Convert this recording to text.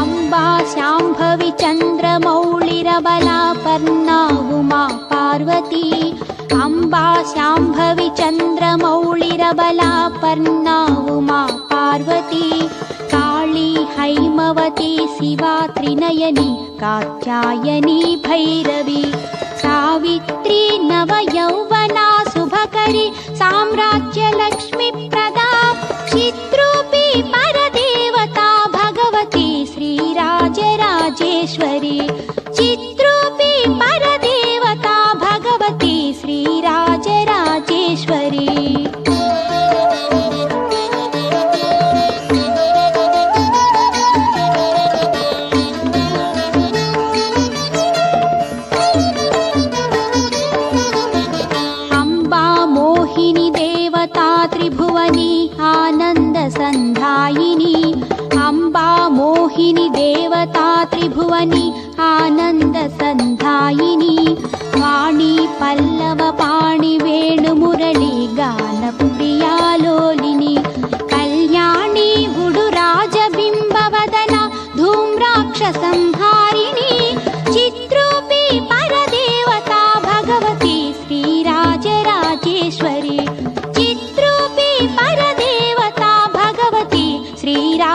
अम्बा शाम्भवी चन्द्रमौळिरबलापर्णा उमा पार्वती अम्बा शाम्भवी चन्द्रमौळिरबलापर्णा उमा पार्वती काली हैमवती शिवा त्रिनयनी कात्यायनी भैरवी सावित्री नवयौवना शुभकरी साम्राज्यलक्ष्मीप्रदा चिद्रूपी परदेवता भगवती श्रीराजराजेश्वरी चिद्रूपी परदेवता भगवती श्रीराजराजेश्वरी त्रिभुवनी आनन्दसन्धायिनी अम्बा मोहिनी देवता त्रिभुवनी आनन्दसन्धायिनी वाणी पल्लवपाणि वेणुमुरळी गानप्रियालोलिनी कल्याणी गुडुराजबिम्बवदना धूम्राक्षसंहारिणी चिद्रूपी परदेवता भगवती श्रीराजराजेश्वरी परदेवता भगवती श्रीराजराजेश्वरी।